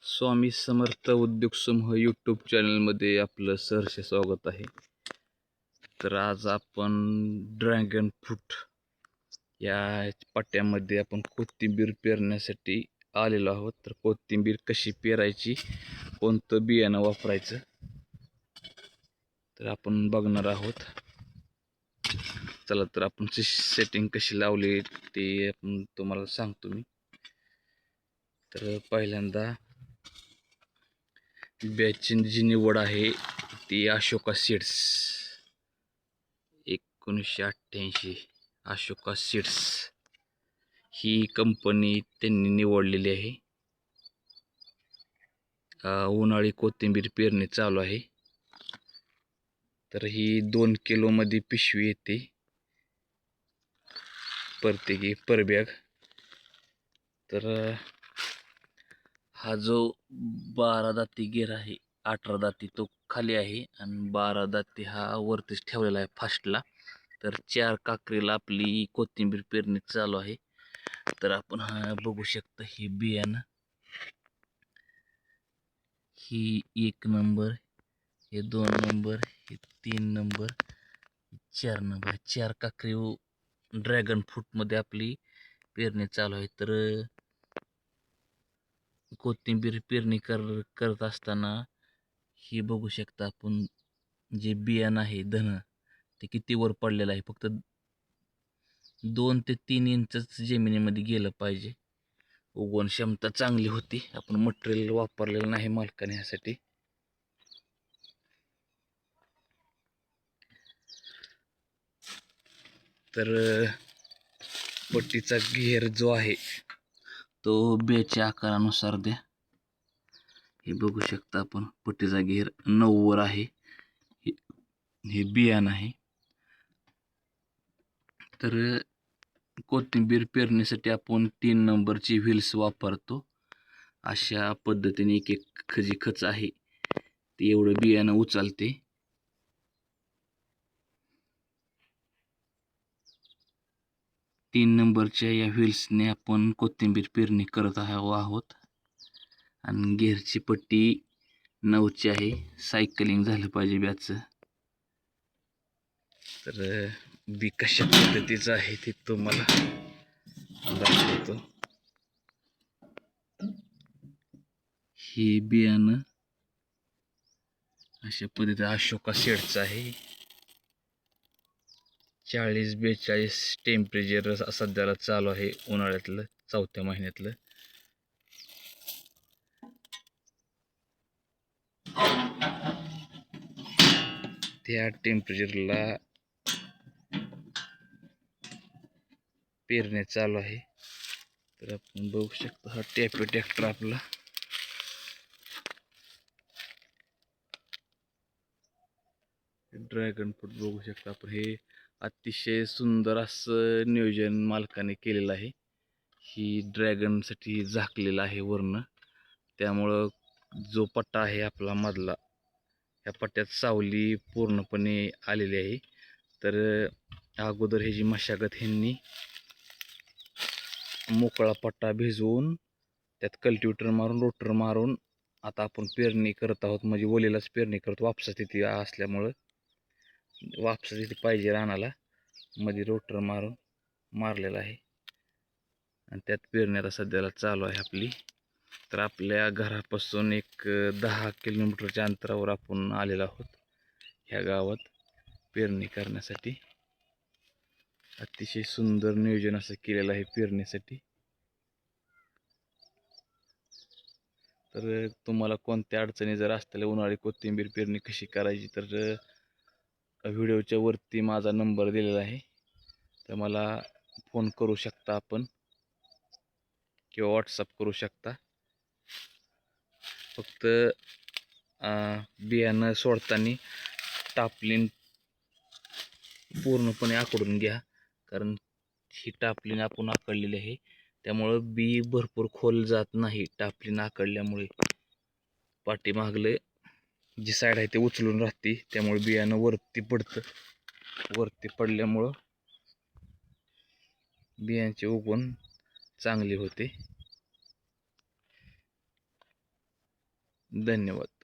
स्वामी समर्थ उद्योग समूह यूट्यूब चॅनलमध्ये आपलं सहर्ष स्वागत आहे. तर आज आपण ड्रॅगन फ्रूट या पट्ट्यामध्ये आपण कोथिंबीर पेरण्यासाठी आलेलो आहोत. तर कोथिंबीर कशी पेरायची, कोणतं बियाणं वापरायचं, तर आपण बघणार आहोत. चला तर आपण सेटिंग कशी लावली ते आपण तुम्हाला सांगतो मी. तर पहिल्यांदा बियाची जी निवड आहे ती अशोका सीड्स 1988 अशोका सीड्स ही कंपनी त्यांनी निवडलेली आहे. उन्हाळी कोथिंबीर पेरणी चालू आहे. तर ही 2 किलो मध्ये पिशवी येते प्रत्येकी पर बॅग. तर हा जो 12 दाती गेर आहे, 18 दाती तो खाली आहे आणि 12 दाती हा वरतीच ठेवलेला आहे फास्टला. तर 4 काकरीला आपली कोथिंबीर पेरणी चालू आहे. तर आपण हा बघू शकता, ही बियाणं, ही 1 नंबर, हे 2 नंबर, हे 3 नंबर, 4 नंबर, 4 काकरी ड्रॅगन फ्रूट मध्ये आपली पेरणी चालू आहे. तर कोथिंबीर पेरणी करत असताना ही बघू शकता आपण, जे बियाणं आहे धन ते किती वर पडलेलं आहे. फक्त 2 ते 3 इंचच जमिनीमध्ये गेलं पाहिजे. उगवण क्षमता चांगली होती. आपण मटेरियल वापरलेलं नाही मालकाने ह्यासाठी. तर पट्टीचा घेर जो आहे तो बेच्या आकारानुसार द्या. हे बघू शकता आपण, पट्टीचा घेर 9 वर आहे. हे बियाणं आहे. तर कोथिंबीर पेरण्यासाठी आपण 3 नंबरची व्हील्स वापरतो. अशा पद्धतीने एक खजी खच आहे ते एवढं बियाणं उचलते. तीन नंबरच्या या व्हील्सने आपण कोथिंबीर पेरणी करत आहोत. आणि घेरची पट्टी 9ची आहे. सायकलिंग झालं पाहिजे ब्याचं. तर बी कशा पद्धतीचं आहे ते तुम्हाला दाखवतो. ही बियाणं अशा पद्धतीचं अशोका सीड्सचं आहे. 40-42 टेम्परेचर सध्याला चालू आहे उन्हाळ्यातलं, 4थ्या महिन्यातलं. त्या टेम्परेचरला पेरणे चालू आहे. तर आपण बघू शकता, हा ट्रॅक्टर आपला ड्रॅगन फ्रूट बघू शकता आपण. हे अतिशय सुंदर असं नियोजन मालकाने केलेलं आहे. ही ड्रॅगनसाठी झाकलेलं आहे वरनं. त्यामुळं जो पट्टा आहे आपला मधला, ह्या पट्ट्यात सावली पूर्णपणे आलेली आहे. तर अगोदर ह्याची मशागत ह्यांनी मोकळा पट्टा भिजवून त्यात कल्टिवेटर मारून, रोटर मारून आता आपण पेरणी करत आहोत. म्हणजे ओलेलाच पेरणी करतो. वापसा तिथे असल्यामुळं वापसा तिथे पाहिजे रानाला, मध्ये रोटर मारलेला आहे आणि त्यात पेरणी आता सध्याला चालू आहे आपली. तर आपल्या घरापासून एक 10 किलोमीटरच्या अंतरावर आपण आलेलो आहोत ह्या गावात पेरणी करण्यासाठी. अतिशय सुंदर नियोजन असं केलेलं आहे पेरणीसाठी. तर तुम्हाला कोणत्या अडचणी जर असतील, उन्हाळी कोथिंबीर पेरणी कशी करायची, तर व्हिडिओच्या वरती माझा नंबर दिलेला आहे. तर मला फोन करू शकता आपण किंवा व्हॉट्सअप करू शकता. फक्त बियाणं सोडताना टापलीन पूर्णपणे आखडून घ्या, कारण ही टापलीन आपण आखडलेली आहे. त्यामुळं बी भरपूर खोल जात नाही. टापलीन आखडल्यामुळे पाठीमागले जी साईड आहे ते उचलून राहते. त्यामुळे बियाणं वरती पडतं. वरती पडल्यामुळं बियांचे उगवण चांगले होते. धन्यवाद.